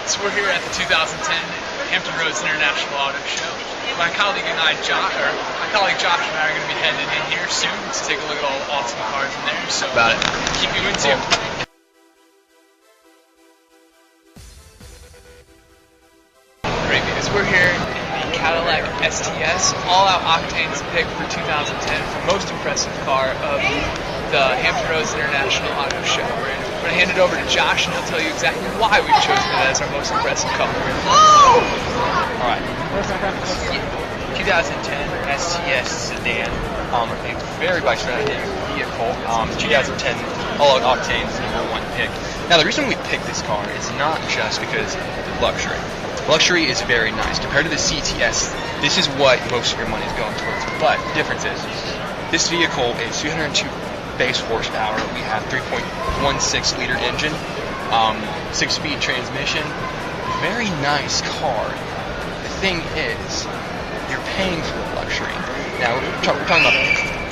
So we're here at the 2010 Hampton Roads International Auto Show. My colleague Josh and I are going to be heading in here soon to take a look at all the awesome cars in there. So keep you in tune. Great, because we're here in the Cadillac STS All-Out Octane's pick for 2010 for most impressive car of the Hampton Roads International Auto Show. We're going to hand it over to Josh and he'll tell you exactly why we've chosen it as our most impressive car. Alright. 2010 STS sedan. It's very bike-friendly vehicle. 2010 All-Out Octane is the #1 pick. Now the reason we picked this car is not just because of the luxury. Luxury is very nice. Compared to the CTS, this is what most of your money is going towards. But the difference is, this vehicle is 302 base horsepower. We have 3.16 liter engine, 6-speed transmission. Very nice car. The thing is, you're paying for the luxury. Now we're talking about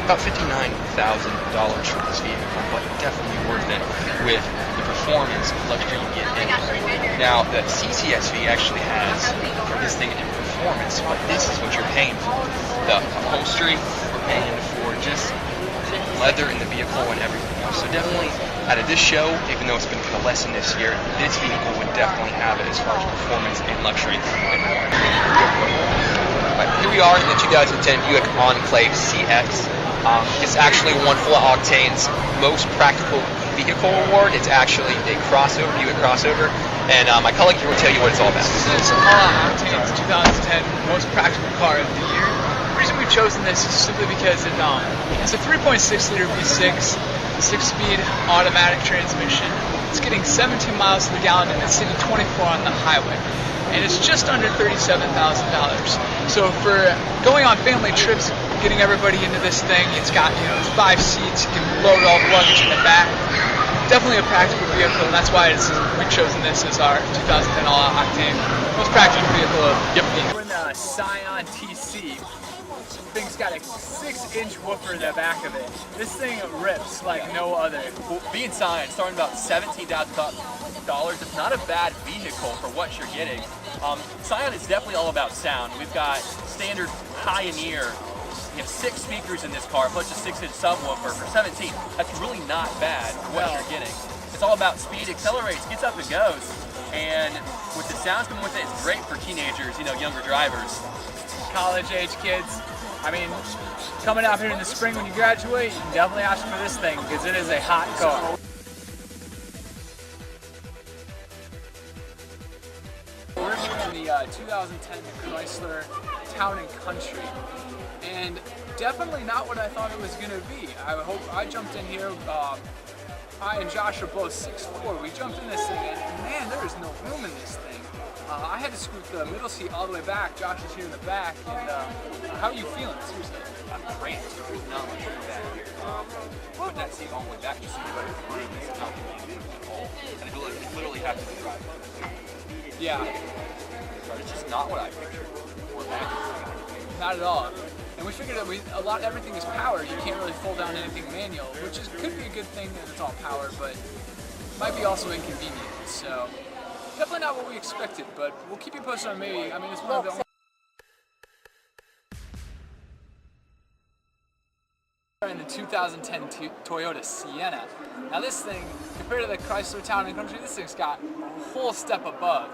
$59,000 for this vehicle, but definitely worth it with the performance and luxury you get in it. Now the CTSV actually has this thing in performance, but this is what you're paying for. The upholstery, we're paying for just leather in the vehicle and everything else. So definitely out of this show, even though it's been kind of less in this year, this vehicle would definitely have it as far as performance and luxury and more. Right, here we are in the 2010 Buick Enclave CX. It's actually won Full Octane's Most Practical Vehicle Award. It's actually a crossover, Buick crossover, and my colleague here will tell you what it's all about. So it's All-Out Octane's 2010 Most Practical Car of the Year. The reason we've chosen this is simply because it's a 3.6 liter V6, 6-speed automatic transmission. It's getting 17 miles to the gallon and it's sitting 24 on the highway. And it's just under $37,000. So for going on family trips, getting everybody into this thing, it's got 5 seats, you can load all the luggage in the back. Definitely a practical vehicle, and that's why we've chosen this as our 2010 All-Out Octane most practical vehicle of the year. We're in the Scion TC. This thing's got a 6-inch woofer in the back of it. This thing rips like no other. Being Scion, starting about $17,000. It's not a bad vehicle for what you're getting. Scion is definitely all about sound. We've got standard Pioneer. You have 6 speakers in this car, plus a 6-inch subwoofer for $17,000. That's really not bad for what you're getting. It's all about speed, accelerates, gets up and goes. And with the sounds coming with it, it's great for teenagers, younger drivers. College-age kids. I mean, coming out here in the spring when you graduate, you can definitely ask for this thing because it is a hot car. We're here in the 2010 Chrysler Town and Country, and definitely not what I thought it was going to be. I jumped in here. I and Josh are both 6'4". We jumped in this thing, and man, there is no room in this thing. I had to scoot the middle seat all the way back. Josh is here in the back, and how are you feeling? Seriously? I'm great. There's not much room back here. Put that seat all the way back just so you better room. This is not convenient at all. And I literally have to drive. Yeah. It's just not what I pictured. Not at all. And we figured that everything is powered. You can't really fold down anything manual, which could be a good thing that it's all powered, but might be also inconvenient. So definitely not what we expected, but we'll keep you posted on maybe. I mean, it's one of the in the 2010 Toyota Sienna. Now this thing, compared to the Chrysler Town and Country, this thing's got a whole step above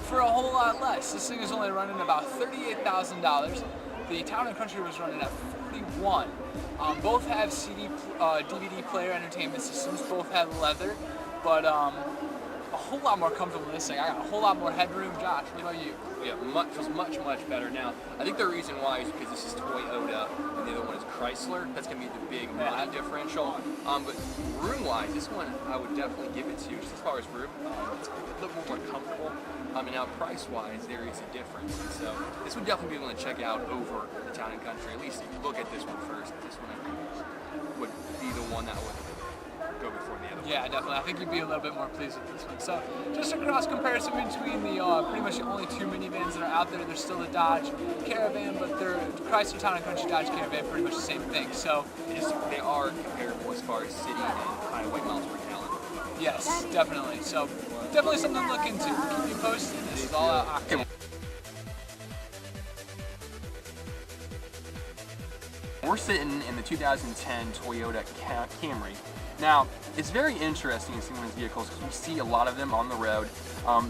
for a whole lot less. This thing is only running about $38,000. The Town and Country was running at $41,000. Both have DVD player entertainment systems. Both have leather, but a whole lot more comfortable than this thing. I got a whole lot more headroom. Josh, what about you? Yeah, feels much better now. I think the reason why is because this is Toyota and the other one is Chrysler. That's going to be the big money differential. But room-wise, this one I would definitely give it to you. Just as far as room, it's a little more comfortable. And now price-wise, there is a difference. So this would definitely be one to check out over the Town and Country. At least look at this one first. This one I think would be the one that would go before the other one. Yeah, definitely. I think you'd be a little bit more pleased with this one. So just a cross comparison between the pretty much the only 2 minivans that are out there. There's still the Dodge Caravan, but the Chrysler Town and Country Dodge Caravan pretty much the same thing. So they are comparable as far as city and highway miles per gallon. Yes, definitely. So definitely something to look into. Keep you posted. This is all Out Octane. We're sitting in the 2010 Toyota Camry. Now, it's very interesting in seeing these vehicles because we see a lot of them on the road.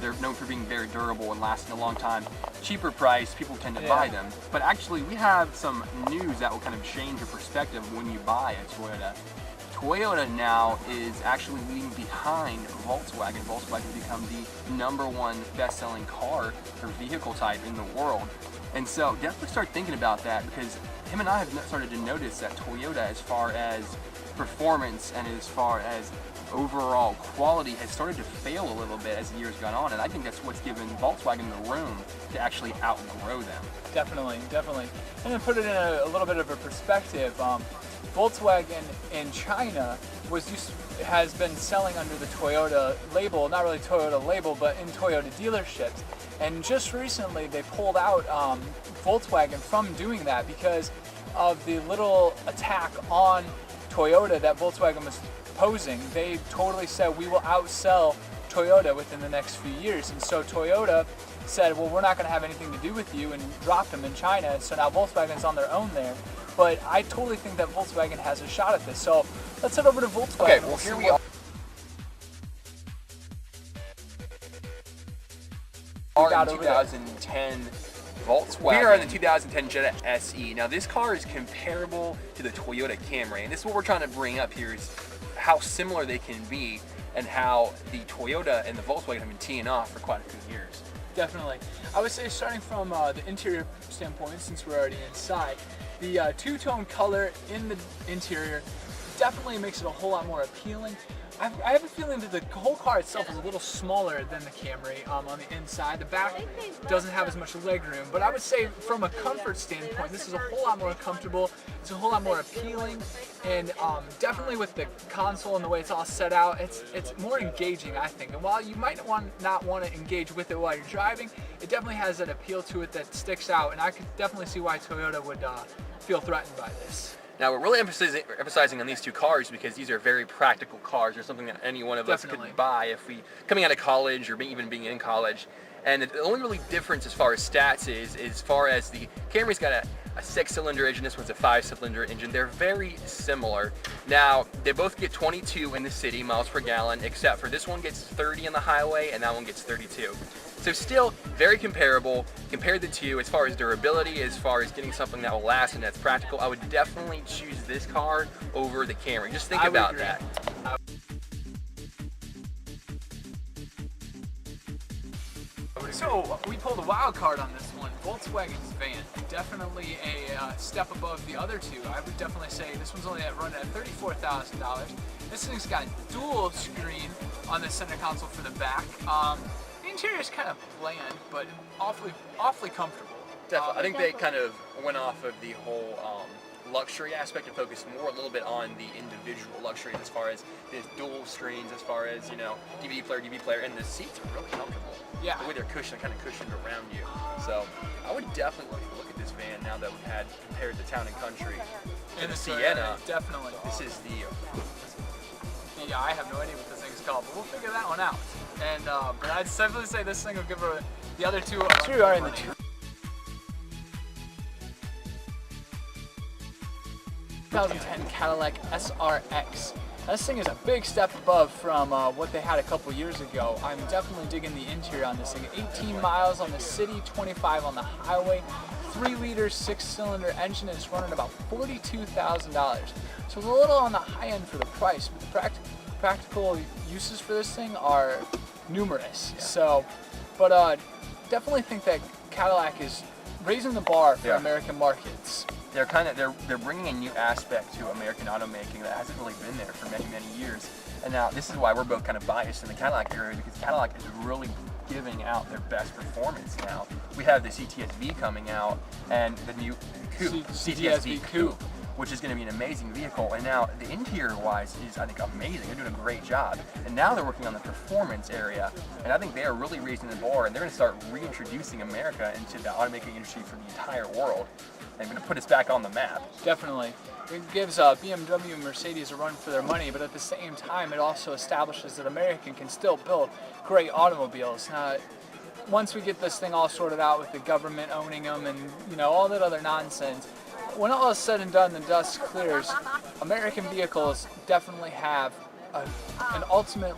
They're known for being very durable and lasting a long time. Cheaper price, people tend to buy them. But actually, we have some news that will kind of change your perspective when you buy a Toyota. Toyota now is actually leading behind Volkswagen. Volkswagen has become the #1 best-selling car or vehicle type in the world. And so definitely start thinking about that, because him and I have started to notice that Toyota, as far as performance and as far as overall quality, has started to fail a little bit as the years gone on, and I think that's what's given Volkswagen the room to actually outgrow them. Definitely, definitely. And to put it in a little bit of a perspective, Volkswagen in China has been selling under the Toyota label, not really Toyota label, but in Toyota dealerships. And just recently they pulled out Volkswagen from doing that because of the little attack on Toyota that Volkswagen was posing. They totally said, we will outsell Toyota within the next few years. And so Toyota said, well, we're not going to have anything to do with you, and dropped them in China. So now Volkswagen's on their own there. But I totally think that Volkswagen has a shot at this. So let's head over to Volkswagen. Okay, well, here we are. In 2010 Volkswagen. We are in the 2010 Jetta SE. Now this car is comparable to the Toyota Camry, and this is what we're trying to bring up here, is how similar they can be and how the Toyota and the Volkswagen have been teeing off for quite a few years. Definitely. I would say, starting from the interior standpoint, since we're already inside, the two-tone color in the interior definitely makes it a whole lot more appealing. I have a feeling that the whole car itself is a little smaller than the Camry on the inside. The back doesn't have as much leg room, but I would say from a comfort standpoint, this is a whole lot more comfortable. It's a whole lot more appealing, and definitely with the console and the way it's all set out, it's more engaging, I think. And while you might not want to engage with it while you're driving, it definitely has that appeal to it that sticks out, and I could definitely see why Toyota would feel threatened by this. Now, we're really emphasizing on these two cars because these are very practical cars. They're something that any one of us could buy if we coming out of college or even being in college. And the only really difference as far as stats is as far as the Camry's got a 6-cylinder engine, this one's a 5-cylinder engine. They're very similar. Now, they both get 22 in the city miles per gallon, except for this one gets 30 on the highway and that one gets 32. So still very comparable. Compare the two as far as durability, as far as getting something that will last and that's practical. I would definitely choose this car over the Camry. Just think about that. So we pulled a wild card on this one. Volkswagen's van, definitely a step above the other two. I would definitely say this one's only running at $34,000. This thing's got dual screen on the center console for the back. The interior is kind of bland, but awfully comfortable. Definitely. I think they kind of went off of the whole luxury aspect and focused more a little bit on the individual luxuries, as far as the dual screens, as far as, you know, DVD player, and the seats are really comfortable. Yeah. The way they're kind of cushioned around you. So I would definitely look at this van now that we've had compared to Town and Country and the Sienna. Definitely. This is the. Yeah, I have no idea what this thing is called, but we'll figure that one out. And but I'd definitely say this thing will give her the other two. Are in the 2010 Cadillac SRX. This thing is a big step above from what they had a couple years ago. I'm definitely digging the interior on this thing. 18 miles on the city, 25 on the highway, 3-liter 6-cylinder engine, and it's running about $42,000. So it's a little on the high end for the price, but the practical uses for this thing are numerous. Yeah. So, but definitely think that Cadillac is raising the bar for American markets. They're bringing a new aspect to American automaking that hasn't really been there for many years. And now this is why we're both kind of biased in the Cadillac area, because Cadillac is really giving out their best performance now. We have the CTS-V coming out and the new Coupe, CTS-V Coupe, which is going to be an amazing vehicle. And now the interior-wise is, I think, amazing. They're doing a great job. And now they're working on the performance area, and I think they are really raising the bar, and they're going to start reintroducing America into the automaking industry for the entire world. and going to put us back on the map. Definitely. It gives BMW and Mercedes a run for their money, but at the same time, it also establishes that American can still build great automobiles. Once we get this thing all sorted out with the government owning them and all that other nonsense, when all is said and done, the dust clears, American vehicles definitely have an ultimate,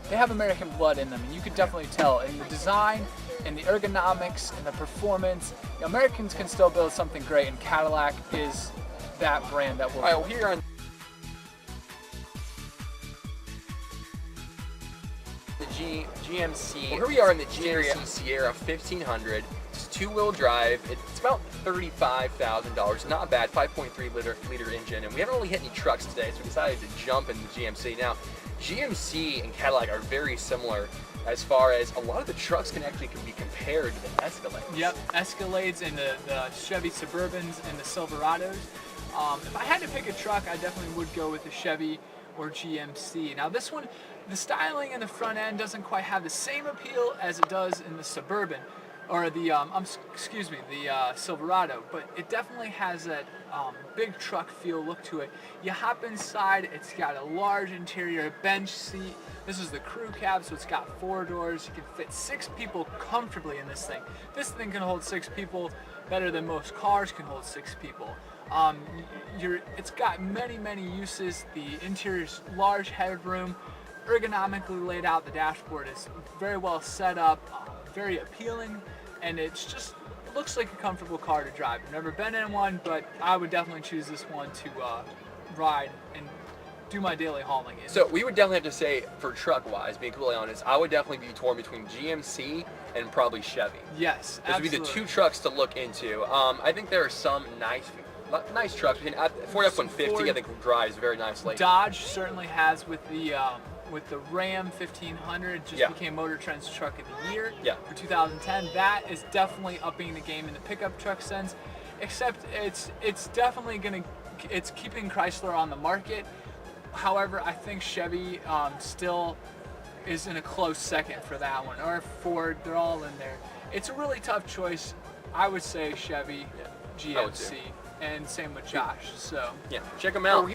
they have American blood in them, and you could definitely tell in the design, in the ergonomics, in the performance. Americans can still build something great, and Cadillac is that brand that will. All right, well, here on the GMC. Well, here we are in the GMC Sierra 1500. It's two-wheel drive. It's about $35,000. Not bad. 5.3 liter engine, and we haven't really hit any trucks today, so we decided to jump into the GMC. Now, GMC and Cadillac are very similar as far as a lot of the trucks can be compared to the Escalades. Yep, Escalades and the Chevy Suburbans and the Silverados. If I had to pick a truck, I definitely would go with the Chevy or GMC. Now this one, the styling in the front end doesn't quite have the same appeal as it does in the Suburban, or the Silverado, but it definitely has that big truck feel look to it. You hop inside, it's got a large interior bench seat. This is the crew cab, so it's got 4 doors. You can fit 6 people comfortably in this thing. This thing can hold 6 people better than most cars can hold 6 people. It's got many uses. The interior's large headroom, ergonomically laid out. The dashboard is very well set up, very appealing, and it looks like a comfortable car to drive. I've never been in one, but I would definitely choose this one to ride and do my daily hauling in. So we would definitely have to say, for truck-wise, being completely honest, I would definitely be torn between GMC and probably Chevy. Yes, those would be the 2 trucks to look into. I think there are some nice trucks. Ford F-150, I think, drives very nicely. Dodge certainly has with the Ram 1500, became Motor Trend's Truck of the Year for 2010. That is definitely upping the game in the pickup truck sense. Except it's definitely it's keeping Chrysler on the market. However, I think Chevy still is in a close second for that one, or Ford. They're all in there. It's a really tough choice. I would say Chevy, GMC, and same with Josh. So yeah, check them out.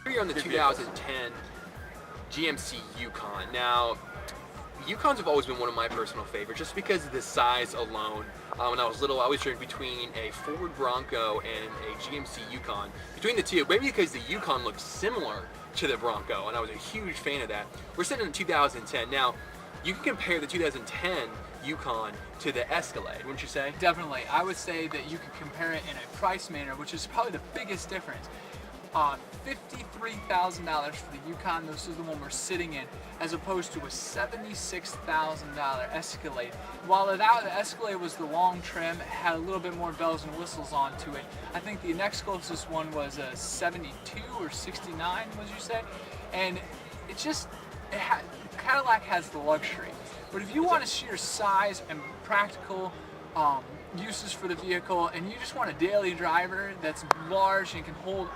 Here on the 2010 GMC Yukon. Now, Yukons have always been one of my personal favorites, just because of the size alone. When I was little, I was choosing between a Ford Bronco and a GMC Yukon. Between the two, maybe because the Yukon looked similar to the Bronco, and I was a huge fan of that. We're sitting in 2010. Now, you can compare the 2010 Yukon to the Escalade, wouldn't you say? Definitely. I would say that you could compare it in a price manner, which is probably the biggest difference. $53,000 for the Yukon, this is the one we're sitting in, as opposed to a $76,000 Escalade. While the Escalade was the long trim, it had a little bit more bells and whistles onto it. I think the next closest one was a 72 or 69, would you say? And Cadillac has the luxury. But if you want to sheer size and practical uses for the vehicle, and you just want a daily driver that's large and can hold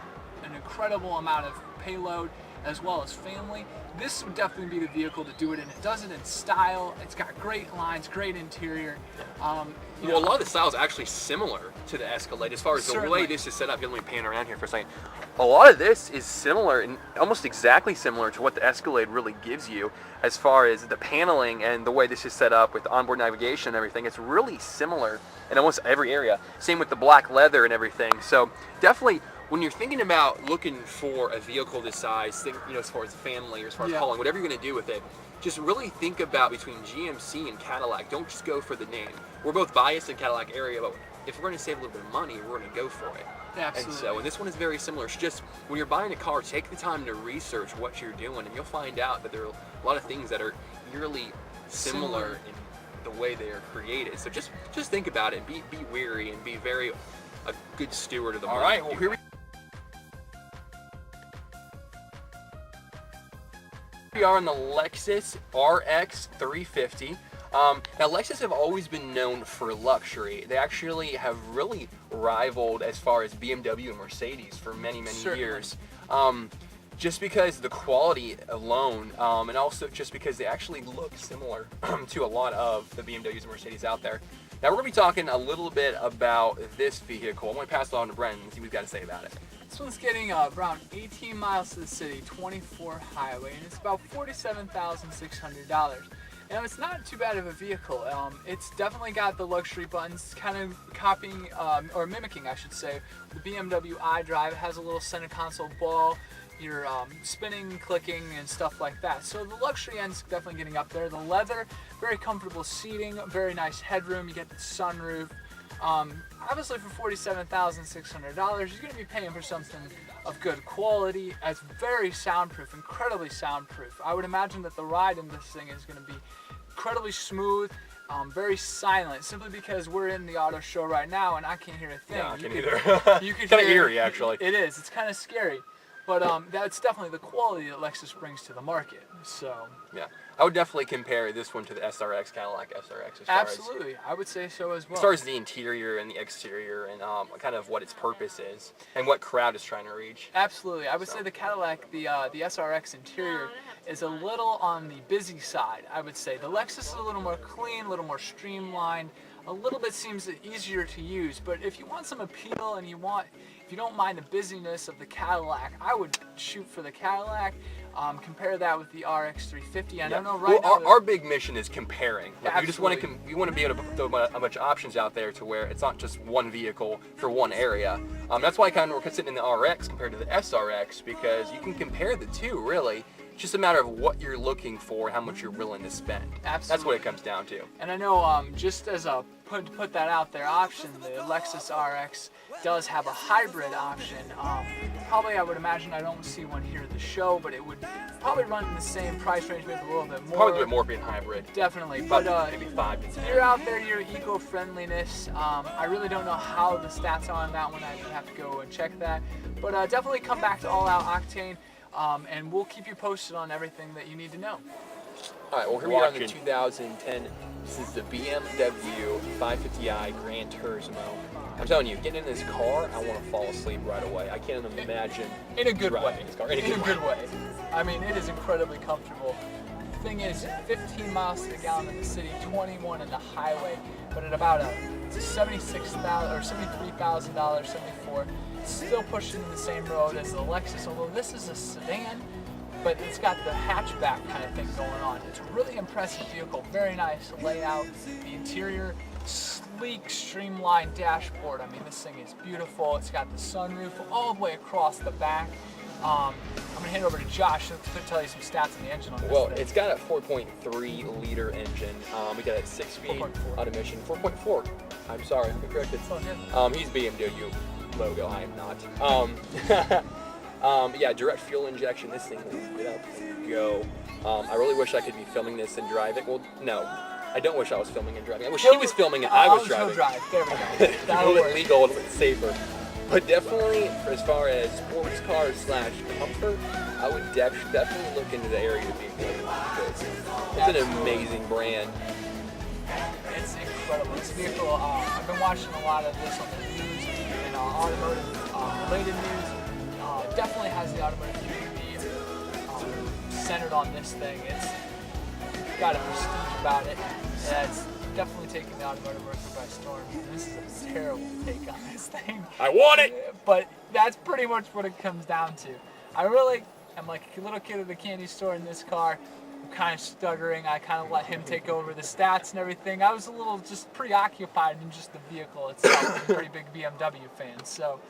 an incredible amount of payload as well as family, this would definitely be the vehicle to do it in. It does it in style. It's got great lines, great interior. A lot of the style is actually similar to the Escalade as far as the way this is set up. Let me pan around here for a second. A lot of this is similar and almost exactly similar to what the Escalade really gives you as far as the paneling and the way this is set up with the onboard navigation and everything. It's really similar in almost every area. Same with the black leather and everything. So definitely, when you're thinking about looking for a vehicle this size, as far as family or as far as hauling, whatever you're going to do with it, just really think about between GMC and Cadillac. Don't just go for the name. We're both biased in Cadillac area, but if we're going to save a little bit of money, we're going to go for it. Absolutely. And this one is very similar. It's just when you're buying a car, take the time to research what you're doing, and you'll find out that there are a lot of things that are eerily similar in the way they are created. So just think about it. Be wary and be a good steward of the money. All right. Well, here we are on the Lexus RX 350. Now, Lexus have always been known for luxury. They actually have really rivaled as far as BMW and Mercedes for many years. just because the quality alone, and also just because they actually look similar to a lot of the BMWs and Mercedes out there. Now we're going to be talking a little bit about this vehicle. I'm going to pass it on to Brentton and see what he's got to say about it. This one's getting around 18 miles to the city, 24 highway, and it's about $47,600. Now it's not too bad of a vehicle. It's definitely got the luxury buttons, kind of copying or mimicking, I should say, the BMW iDrive. It has a little center console ball, your spinning, clicking, and stuff like that. So the luxury end's definitely getting up there. The leather, very comfortable seating, very nice headroom. You get the sunroof. Obviously for $47,600, you're going to be paying for something of good quality. It's very soundproof, incredibly soundproof. I would imagine that the ride in this thing is going to be incredibly smooth, very silent, simply because we're in the auto show right now and I can't hear a thing. Yeah, I can't either. You could kind of hear, eerie, actually. It is. It's kind of scary. But that's definitely the quality that Lexus brings to the market. So yeah, I would definitely compare this one to the SRX, Cadillac SRX. Absolutely, I would say so as well. As far as the interior and the exterior and kind of what its purpose is and what crowd is trying to reach. Absolutely, I would say the Cadillac, the SRX interior is a little on the busy side. I would say the Lexus is a little more clean, a little more streamlined. A little bit seems easier to use, but if you want some appeal and if you don't mind the busyness of the Cadillac, I would shoot for the Cadillac. Compare that with the RX 350. I don't know right now. Our big mission is comparing. Like, you just want Absolutely. to be able to throw a bunch of options out there to where it's not just one vehicle for one area. That's why we're sitting in the RX compared to the SRX, because you can compare the two really. It's just a matter of what you're looking for, how much you're willing to spend. Absolutely. That's what it comes down to. And I know, just as a put that out there option, the Lexus RX does have a hybrid option. Probably, I would imagine, I don't see one here at the show, but it would probably run in the same price range, maybe a little bit more. Probably a bit more being hybrid. Definitely, but maybe 5 to 10. you're out there, your eco-friendliness. I really don't know how the stats are on that one. I would have to go and check that. But definitely come back to All Out Octane. And we'll keep you posted on everything that you need to know. All right, well, here we are in the 2010. This is the BMW 550i Gran Turismo. I'm telling you, getting in this car, I want to fall asleep right away. I can't imagine in a good way. This car. In a good way. I mean, it is incredibly comfortable. The thing is, 15 miles to the gallon in the city, 21 in the highway, but at about $76,000 or $73,000, 74. Still pushing the same road as the Lexus, although this is a sedan, but it's got the hatchback kind of thing going on. It's a really impressive vehicle, very nice layout. The interior, sleek, streamlined dashboard. I mean, this thing is beautiful. It's got the sunroof all the way across the back. I'm going to hand it over to Josh to tell you some stats on the engine on this thing. It's got a 4.3 liter engine. We got a 6-speed automatic. 4.4. I'm sorry, I'm corrected. He's BMW logo, I am not. Yeah, direct fuel injection. This thing will get up and go. I really wish I could be filming this and driving. Well, no, I don't wish I was filming and driving. I wish he was filming and I was driving. There we go. A little bit legal, a little bit safer. But definitely, as far as sports cars / comfort, I would definitely look into the area of BMW because it's an amazing brand. It's incredible. This vehicle, I've been watching a lot of this on the news and automotive related news. Definitely has the automotive community centered on this thing. It's got a prestige about it. It's definitely taking the automotive market by storm. This is a terrible take on this thing. I want it! But that's pretty much what it comes down to. I'm like a little kid at the candy store in this car. I'm kind of stuttering. I kind of let him take over the stats and everything. I was a little just preoccupied in just the vehicle itself. I'm a pretty big BMW fan. So